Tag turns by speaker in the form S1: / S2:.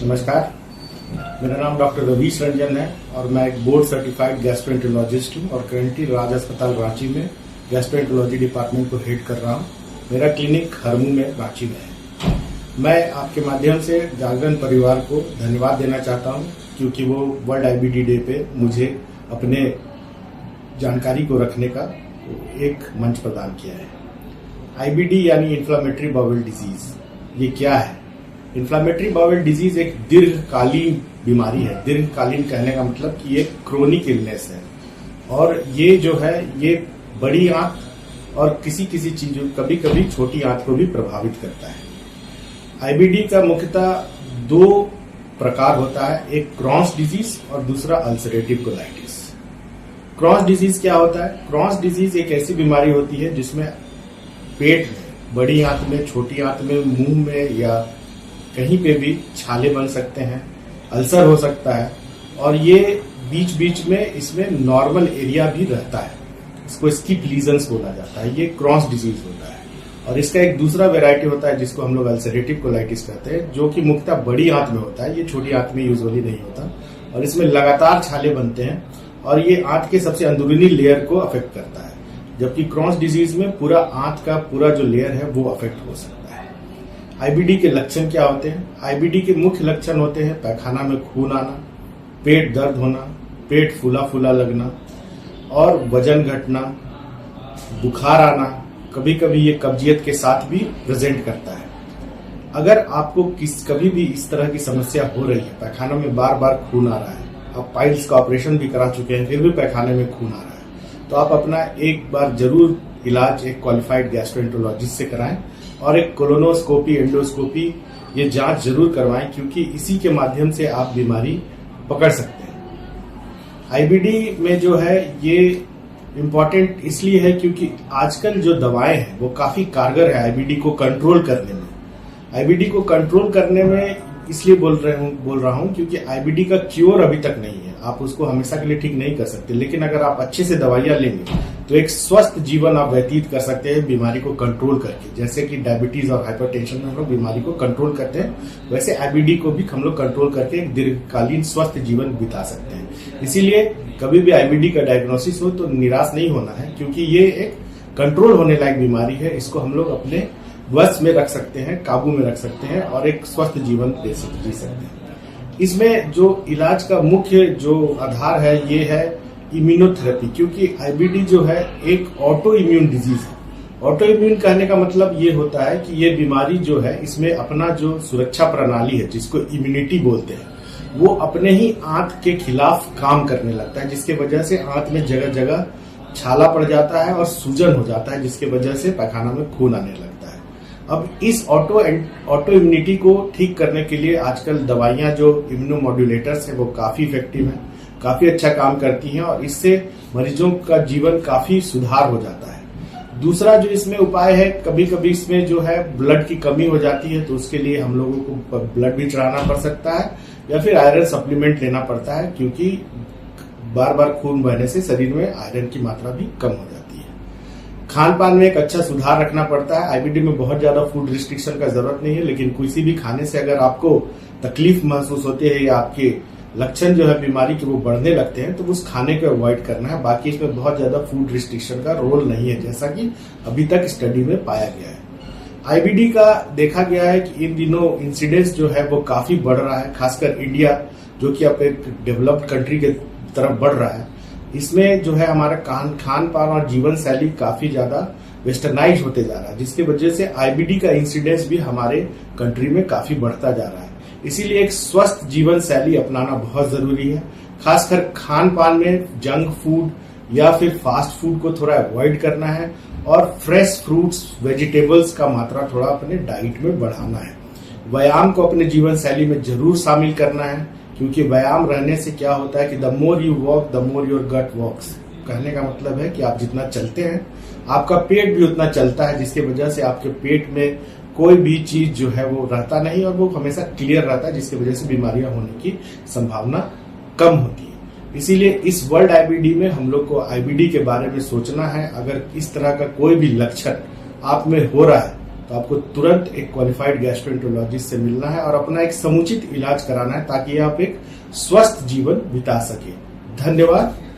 S1: नमस्कार, मेरा नाम डॉक्टर रवीश रंजन है और मैं एक बोर्ड सर्टिफाइड गैस्ट्रोएंटरोलॉजिस्ट हूँ और करंटली राज अस्पताल रांची में गैस्ट्रोएंटरोलॉजी डिपार्टमेंट को हेड कर रहा हूँ। मेरा क्लिनिक हरमू में रांची में है। मैं आपके माध्यम से जागरण परिवार को धन्यवाद देना चाहता हूँ क्योंकि वो वर्ल्ड आईबीडी डे पे मुझे अपने जानकारी को रखने का एक मंच प्रदान किया है। आईबीडी यानी इन्फ्लामेटरी बाउल डिजीज, ये क्या है? इन्फ्लामेटरी बाउल डिजीज एक दीर्घकालीन बीमारी है। दीर्घकालीन कहने का मतलब कि ये क्रोनिक इलनेस है और ये जो है ये बड़ी आंत और किसी किसी चीजों कभी कभी छोटी आंत को भी प्रभावित करता है। आईबीडी का मुख्यतः दो प्रकार होता है, एक क्रॉन्स डिजीज और दूसरा अल्सरेटिव कोलाइटिस। क्रॉन्स डिजीज क्या होता है? क्रॉन्स डिजीज एक ऐसी बीमारी होती है जिसमें पेट में, बड़ी आंत में, छोटी आंत में, मुंह में या कहीं पे भी छाले बन सकते हैं, अल्सर हो सकता है और ये बीच बीच में इसमें नॉर्मल एरिया भी रहता है। इसको स्किप लीजन्स बोला जाता है। ये क्रॉन्स डिजीज होता है और इसका एक दूसरा वेराइटी होता है जिसको हम लोग अल्सरेटिव कोलाइटिस कहते हैं, जो कि मुख्यतः बड़ी आंत में होता है। ये छोटी आंत में यूजुअली नहीं होता और इसमें लगातार छाले बनते हैं और ये आंत के सबसे अंदरूनी लेयर को अफेक्ट करता है, जबकि क्रॉन्स डिजीज में पूरा आंत का पूरा जो लेयर है वो अफेक्ट हो सकता है। आईबीडी के लक्षण क्या होते हैं? आईबीडी के मुख्य लक्षण होते हैं पैखाना में खून आना, पेट दर्द होना, पेट फूला फूला लगना और वजन घटना, बुखार आना। कभी कभी ये कब्जियत के साथ भी प्रेजेंट करता है। अगर आपको कभी भी इस तरह की समस्या हो रही है, पैखाना में बार बार खून आ रहा है, आप पाइल्स का ऑपरेशन भी करा चुके हैं फिर भी पैखाने में खून आ रहा है, तो आप अपना एक बार जरूर इलाज एक क्वालिफाइड गैस्ट्रोएंटरोलॉजिस्ट से कराएं और एक कोलोनोस्कोपी, एंडोस्कोपी ये जांच जरूर करवाएं क्योंकि इसी के माध्यम से आप बीमारी पकड़ सकते हैं। आईबीडी में जो है ये इम्पोर्टेंट इसलिए है क्योंकि आजकल जो दवाएं हैं वो काफी कारगर है आईबीडी को कंट्रोल करने में। आईबीडी को कंट्रोल करने में इसलिए बोल रहा हूं क्योंकि आईबीडी का क्योर अभी तक नहीं है। आप उसको हमेशा के लिए ठीक नहीं कर सकते, लेकिन अगर आप अच्छे से दवाइयां लेंगे तो एक स्वस्थ जीवन आप व्यतीत कर सकते हैं बीमारी को कंट्रोल करके। जैसे कि डायबिटीज और हाइपरटेंशन में हम लोग बीमारी को कंट्रोल करते हैं, वैसे आईबीडी को भी हम लोग कंट्रोल करके एक दीर्घकालीन स्वस्थ जीवन बिता सकते हैं। इसीलिए कभी भी आईबीडी का डायग्नोसिस हो तो निराश नहीं होना है क्योंकि ये एक कंट्रोल होने लायक बीमारी है। इसको हम लोग अपने वश में रख सकते हैं, काबू में रख सकते हैं और एक स्वस्थ जीवन जी सकते हैं। इसमें जो इलाज का मुख्य जो आधार है ये है इम्यूनोथेरेपी, क्योंकि आईबीडी जो है एक ऑटो इम्यून डिजीज है। ऑटो इम्यून कहने का मतलब ये होता है कि ये बीमारी जो है इसमें अपना जो सुरक्षा प्रणाली है जिसको इम्यूनिटी बोलते हैं वो अपने ही आंत के खिलाफ काम करने लगता है, जिसके वजह से आंत में जगह जगह छाला पड़ जाता है और सूजन हो जाता है, जिसके वजह से पैखाना में खून आने लगता है। अब इस ऑटो इम्यूनिटी को ठीक करने के लिए आजकल दवाइयां जो इम्यूनोमॉड्यूलेटर्स है वो काफी इफेक्टिव है, काफी अच्छा काम करती हैं और इससे मरीजों का जीवन काफी सुधार हो जाता है। दूसरा जो इसमें उपाय है, कभी कभी इसमें जो है ब्लड की कमी हो जाती है तो उसके लिए हम लोगों को ब्लड भी चढ़ाना पड़ सकता है या फिर आयरन सप्लीमेंट लेना पड़ता है, क्योंकि बार बार खून बहने से शरीर में आयरन की मात्रा भी कम हो जाती है। खान पान में एक अच्छा सुधार रखना पड़ता है। आईबीडी में बहुत ज्यादा फूड रिस्ट्रिक्शन का जरूरत नहीं है, लेकिन किसी भी खाने से अगर आपको तकलीफ महसूस होती है या आपके लक्षण जो है बीमारी के वो बढ़ने लगते हैं तो उस खाने को अवॉइड करना है। बाकी इसमें बहुत ज्यादा फूड रिस्ट्रिक्शन का रोल नहीं है, जैसा कि अभी तक स्टडी में पाया गया है। आईबीडी का देखा गया है कि इन दिनों इंसिडेंस जो है वो काफी बढ़ रहा है, खासकर इंडिया जो कि अब एक डेवलप्ड कंट्री के तरफ बढ़ रहा है। इसमें जो है हमारा खान पान और जीवन शैली काफी ज्यादा वेस्टर्नाइज होते जा रहा है, जिसकी वजह से आईबीडी का इंसिडेंस भी हमारे कंट्री में काफी बढ़ता जा रहा है। इसीलिए एक स्वस्थ जीवन शैली अपनाना बहुत जरूरी है। खासकर खान पान में जंक फूड या फिर फास्ट फूड को थोड़ा अवॉइड करना है और फ्रेश फ्रूट्स, वेजिटेबल्स का मात्रा थोड़ा अपने डाइट में बढ़ाना है। व्यायाम को अपने जीवन शैली में जरूर शामिल करना है, क्योंकि व्यायाम रहने से क्या होता है कि the more you walk the more your gut walks. कहने का मतलब है कि आप जितना चलते हैं आपका पेट भी उतना चलता है, जिसकी वजह से आपके पेट में कोई भी चीज जो है वो रहता नहीं और वो हमेशा क्लियर रहता है, जिसकी वजह से बीमारियां होने की संभावना कम होती है। इसीलिए इस वर्ल्ड आईबीडी में हम लोग को आईबीडी के बारे में सोचना है। अगर इस तरह का कोई भी लक्षण आप में हो रहा है तो आपको तुरंत एक क्वालिफाइड गैस्ट्रोएंटरोलॉजिस्ट से मिलना है और अपना एक समुचित इलाज कराना है ताकि आप एक स्वस्थ जीवन बिता सके। धन्यवाद।